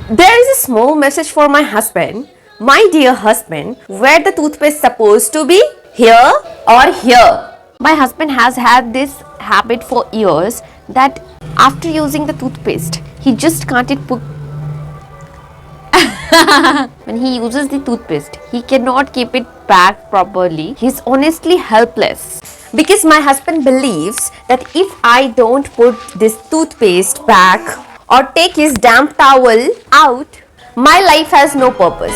There is a small message for my husband. My dear husband, where the toothpaste supposed to be? Here or here? My husband has had this habit for years that after using the toothpaste, he just can't put when he uses the toothpaste, he cannot keep it back properly. He's honestly helpless. Because my husband believes that if I don't put this toothpaste back or take his damp towel out, my life has no purpose.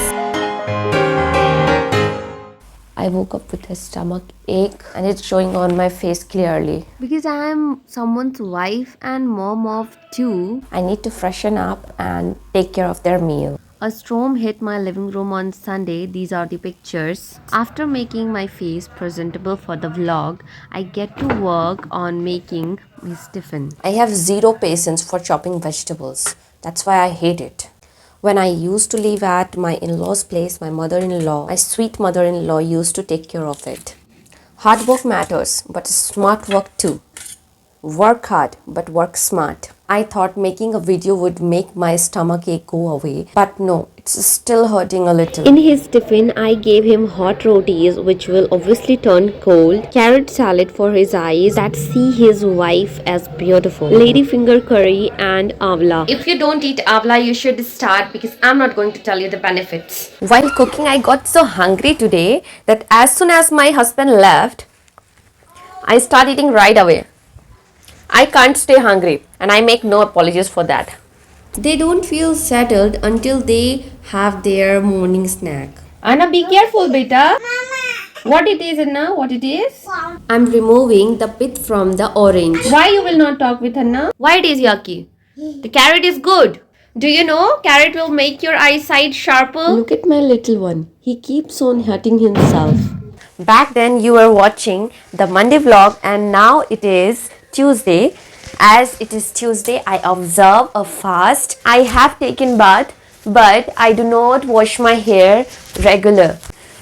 I woke up with a stomach ache and it's showing on my face clearly. Because I am someone's wife and mom of two, I need to freshen up and take care of their meal. A storm hit my living room on Sunday. These are the pictures. After making my face presentable for the vlog, I get to work on making my tiffin. I have zero patience for chopping vegetables. That's why I hate it. When I used to live at my in-laws' place, my mother-in-law, my sweet mother-in-law used to take care of it. Hard work matters, but smart work too. Work hard, but work smart. I thought making a video would make my stomach ache go away, but no, it's still hurting a little. In his tiffin, I gave him hot rotis, which will obviously turn cold, carrot salad for his eyes that see his wife as beautiful, ladyfinger curry, and avla. If you don't eat avla, you should start because I'm not going to tell you the benefits. While cooking, I got so hungry today that as soon as my husband left, I started eating right away. I can't stay hungry and I make no apologies for that. They don't feel settled until they have their morning snack. Anna, be careful, beta. What it is, Anna? What it is? I'm removing the pith from the orange. Why you will not talk with Anna? Why it is yucky? The carrot is good. Do you know carrot will make your eyesight sharper? Look at my little one. He keeps on hurting himself. Back then you were watching the Monday vlog and now it is Tuesday. As it is Tuesday, I observe a fast. I have taken bath, but I do not wash my hair regular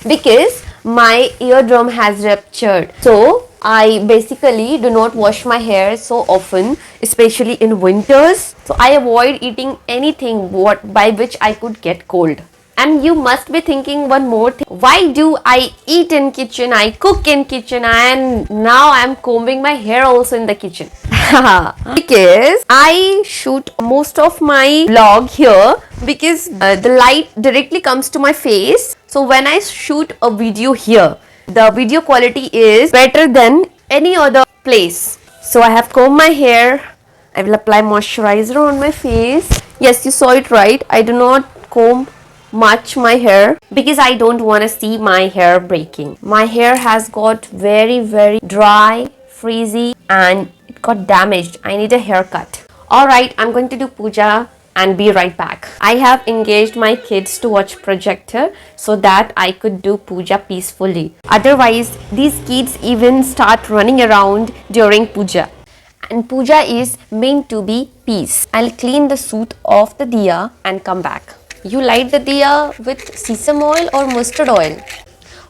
because my eardrum has ruptured. So I basically do not wash my hair so often, especially in winters. So I avoid eating anything by which I could get cold. And you must be thinking one more thing. Why do I eat in kitchen? I cook in kitchen and now I'm combing my hair also in the kitchen. Because I shoot most of my vlog here because the light directly comes to my face. So when I shoot a video here, the video quality is better than any other place. So I have combed my hair. I will apply moisturizer on my face. Yes, you saw it right. I do not comb much my hair because I don't want to see my hair breaking. My hair has got very dry, frizzy and it got damaged. I need a haircut. Alright, I'm going to do puja and be right back. I have engaged my kids to watch projector so that I could do puja peacefully. Otherwise, these kids even start running around during puja. And puja is meant to be peace. I'll clean the soot of the diya and come back. You light the diya with sesame oil or mustard oil?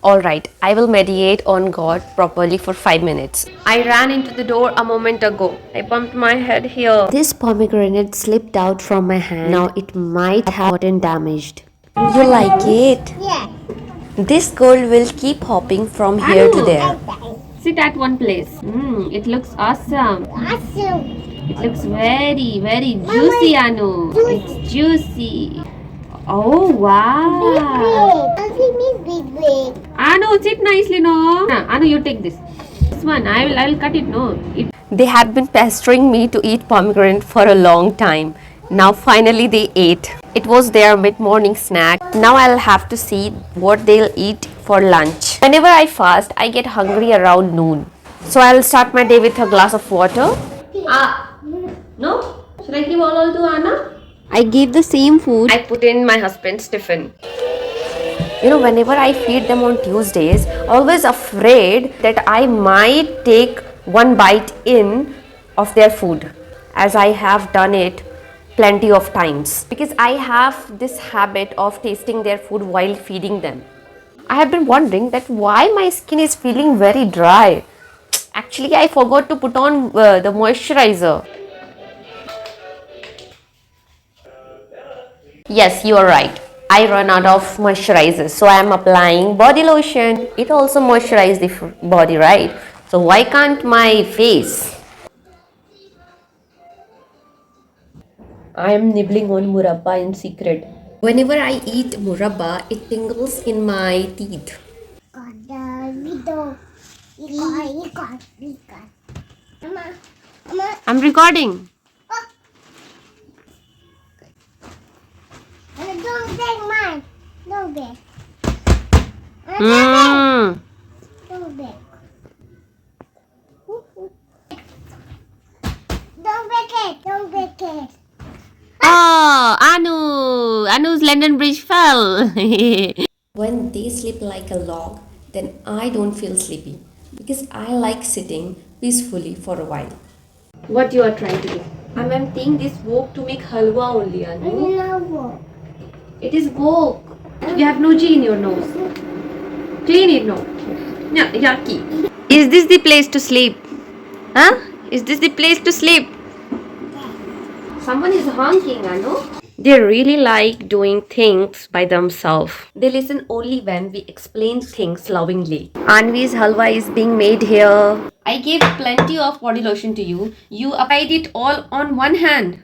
Alright, I will meditate on God properly for 5 minutes. I ran into the door a moment ago. I bumped my head here. This pomegranate slipped out from my hand. Now it might have gotten damaged. You like it? Yeah. This girl will keep hopping from here to there. Sit at one place. It looks awesome. Awesome. It looks very juicy, Anu. It's juicy. Oh wow! Anu, sit nicely, no. Anu, you take this. This one, I will cut it. No. They had been pestering me to eat pomegranate for a long time. Now finally they ate. It was their mid-morning snack. Now I'll have to see what they'll eat for lunch. Whenever I fast, I get hungry around noon. So I'll start my day with a glass of water. No? Should I give all to Anna? I gave the same food I put in my husband's tiffin. You know, whenever I feed them on Tuesdays, always afraid that I might take one bite in of their food, as I have done it plenty of times. Because I have this habit of tasting their food while feeding them. I have been wondering that why my skin is feeling very dry. Actually, I forgot to put on the moisturizer. Yes, you are right. I run out of moisturizers, so I am applying body lotion. It also moisturizes the body, right? So why can't my face? I am nibbling on murabba in secret. Whenever I eat murabba, it tingles in my teeth. I'm recording. Don't break mine. Don't break. Mm. Don't break. Don't break it. Don't break it. Oh, Anu's London Bridge fell. When they sleep like a log, then I don't feel sleepy because I like sitting peacefully for a while. What you are trying to do? I'm emptying this wok to make halwa only, Anu. No. It is wok. You have noji in your nose. Clean it now. Yeah, yucky. Is this the place to sleep? Huh? Is this the place to sleep? Someone is honking, Anu. They really like doing things by themselves. They listen only when we explain things lovingly. Anvi's halwa is being made here. I gave plenty of body lotion to you. You applied it all on one hand.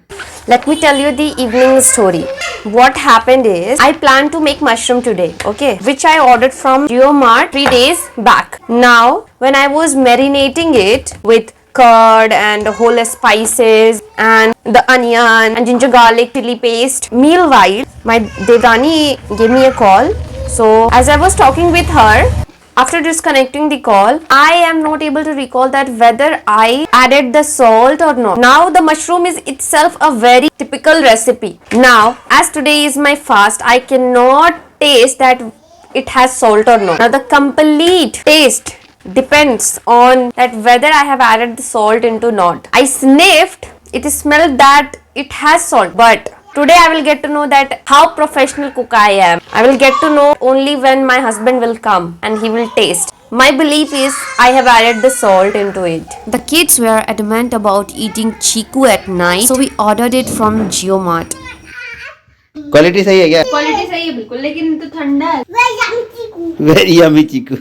Let me tell you the evening story. What happened is, I planned to make mushroom today, okay, which I ordered from JioMart 3 days back. Now, when I was marinating it with curd and whole spices and the onion and ginger garlic chili paste, meanwhile, my Devrani gave me a call. So, as I was talking with her, after disconnecting the call, I am not able to recall that whether I added the salt or not. Now the mushroom is itself a very typical recipe. Now, as today is my fast, I cannot taste that it has salt or not. Now the complete taste depends on that whether I have added the salt into not. I sniffed, it smelled that it has salt, but today I will get to know that how professional cook I am. I will get to know only when my husband will come and he will taste. My belief is I have added the salt into it. The kids were adamant about eating chiku at night, so we ordered it from JioMart. Quality सही है क्या? Quality सही है बिल्कुल, लेकिन तो ठंडा है. वेरी यम्मी चीकू.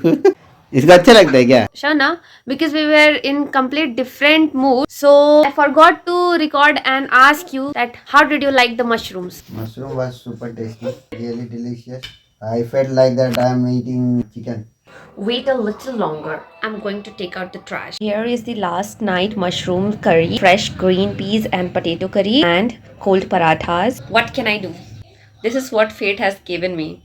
इसका अच्छा लगता है क्या? Shana, because we were in complete different mood, so I forgot to record and ask you that how did you like the mushrooms? Mushroom was super tasty, really delicious. I felt like that I am eating chicken. Wait a little longer. I'm going to take out the trash. Here is the last night mushroom curry, fresh green peas and potato curry, and cold parathas. What can I do? This is what fate has given me.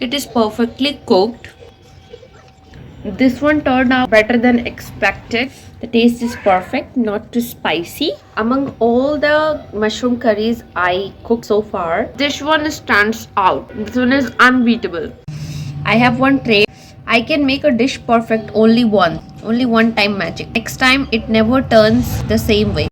It is perfectly cooked. This one turned out better than expected. The taste is perfect, not too spicy. Among all the mushroom curries I cooked so far, this one stands out. This one is unbeatable. I have one trait. I can make a dish perfect only once. Only one time magic. Next time it never turns the same way.